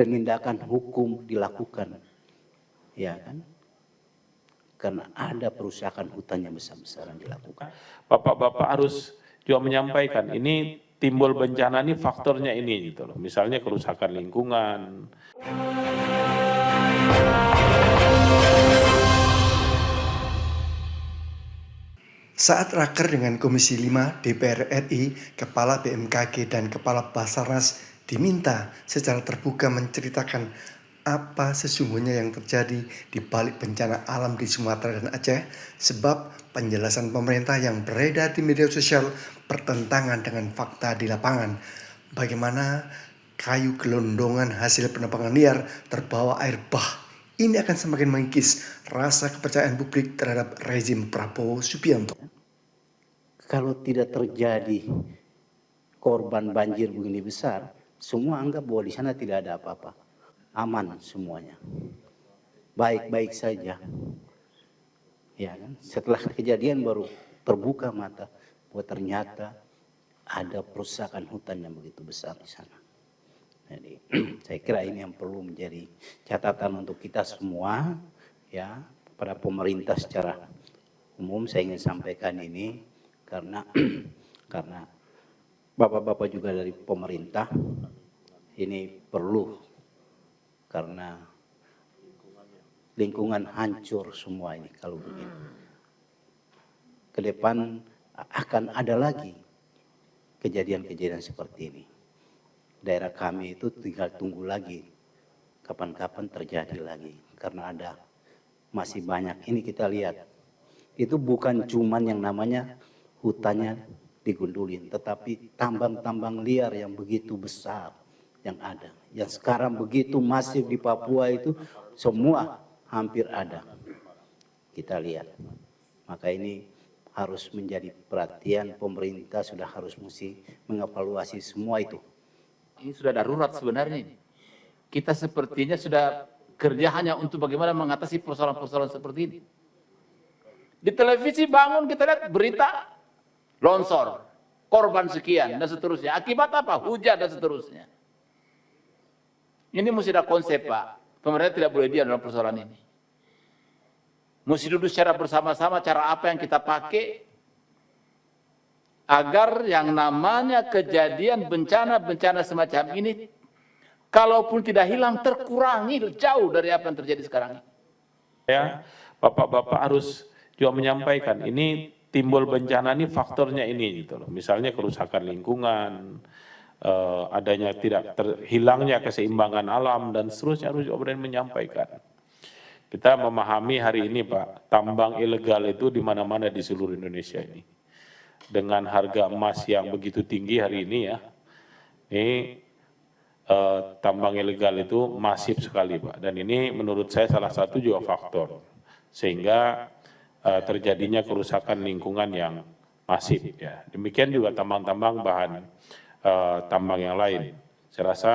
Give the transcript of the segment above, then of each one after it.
penindakan hukum dilakukan, ya kan? Karena ada perusakan hutan yang besar-besaran dilakukan. Bapak-bapak harus juga menyampaikan ini timbul bencana ini faktornya ini gitu loh. Misalnya kerusakan lingkungan. Saat raker dengan Komisi 5 DPR RI, Kepala BMKG dan Kepala Basarnas diminta secara terbuka menceritakan apa sesungguhnya yang terjadi di balik bencana alam di Sumatera dan Aceh, sebab penjelasan pemerintah yang beredar di media sosial bertentangan dengan fakta di lapangan. Bagaimana kayu gelondongan hasil penebangan liar terbawa air bah. Ini akan semakin mengikis rasa kepercayaan publik terhadap rezim Prabowo Subianto. Kalau tidak terjadi korban banjir begini besar, semua anggap bahwa di sana tidak ada apa-apa. Aman semuanya. Baik-baik saja. Ya kan? Setelah kejadian baru terbuka mata bahwa ternyata ada perusakan hutan yang begitu besar di sana. Jadi saya kira ini yang perlu menjadi catatan untuk kita semua, ya, pada pemerintah secara umum. Saya ingin sampaikan ini karena bapak-bapak juga dari pemerintah ini perlu, karena lingkungan hancur semua ini kalau begini. Ke depan akan ada lagi kejadian-kejadian seperti ini. Daerah kami itu tinggal tunggu lagi kapan-kapan terjadi lagi, karena ada masih banyak. Ini kita lihat, itu bukan cuman yang namanya hutannya digundulin, tetapi tambang-tambang liar yang begitu besar yang ada, yang sekarang begitu masif di Papua itu semua hampir ada. Kita lihat, maka ini harus menjadi perhatian pemerintah, sudah harus mesti mengevaluasi semua itu. Ini sudah darurat sebenarnya ini. Kita sepertinya sudah kerja hanya untuk bagaimana mengatasi persoalan-persoalan seperti ini. Di televisi bangun kita lihat berita longsor, korban sekian dan seterusnya. Akibat apa? Hujan dan seterusnya. Ini mesti ada konsep, Pak. Pemerintah tidak boleh diam dalam persoalan ini. Mesti duduk secara bersama-sama cara apa yang kita pakai agar yang namanya kejadian bencana-bencana semacam ini, kalaupun tidak hilang, terkurangi jauh dari apa yang terjadi sekarang ini. Ya, bapak-bapak harus juga menyampaikan ini timbul bencana ini faktornya ini gitu loh. Misalnya kerusakan lingkungan, adanya hilangnya keseimbangan alam dan seterusnya, harus juga menyampaikan. Kita memahami hari ini, Pak, tambang ilegal itu di mana-mana di seluruh Indonesia ini. Dengan harga emas yang begitu tinggi hari ini ya, ini tambang ilegal itu masif sekali, Pak. Dan ini menurut saya salah satu juga faktor sehingga terjadinya kerusakan lingkungan yang masif. Ya. Demikian juga tambang-tambang bahan tambang yang lain. Saya rasa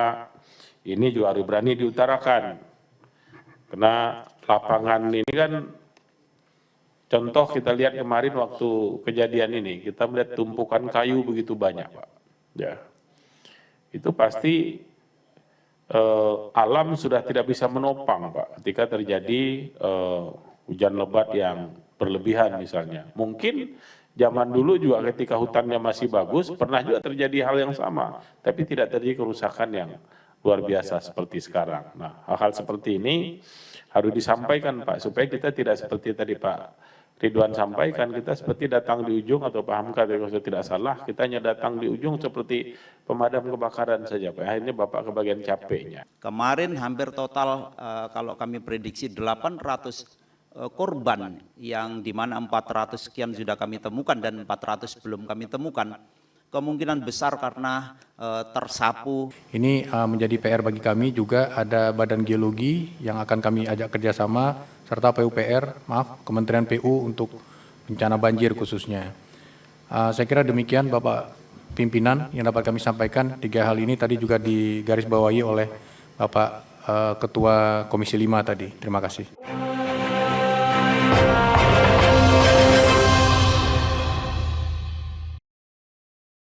ini juga harus berani diutarakan, karena lapangan ini kan. Contoh kita lihat kemarin waktu kejadian ini, kita melihat tumpukan kayu begitu banyak, Pak. Ya, itu pasti alam sudah tidak bisa menopang, Pak. Ketika terjadi hujan lebat yang berlebihan misalnya. Mungkin zaman dulu juga ketika hutannya masih bagus, pernah juga terjadi hal yang sama. Tapi tidak terjadi kerusakan yang luar biasa seperti sekarang. Nah, hal-hal seperti ini harus disampaikan, Pak, supaya kita tidak seperti tadi Pak Ridwan sampaikan, kita seperti datang di ujung, atau Pak Hamka kalau tidak salah, kita hanya datang di ujung seperti pemadam kebakaran saja, Pak. Akhirnya Bapak kebagian capeknya. Kemarin hampir total kalau kami prediksi 800 korban, yang dimana 400 sekian sudah kami temukan dan 400 belum kami temukan. Kemungkinan besar karena tersapu. Ini menjadi PR bagi kami, juga ada Badan Geologi yang akan kami ajak kerjasama, serta Kementerian PU untuk bencana banjir khususnya. Saya kira demikian Bapak Pimpinan yang dapat kami sampaikan. 3 hal ini tadi juga digarisbawahi oleh Bapak Ketua Komisi 5 tadi. Terima kasih.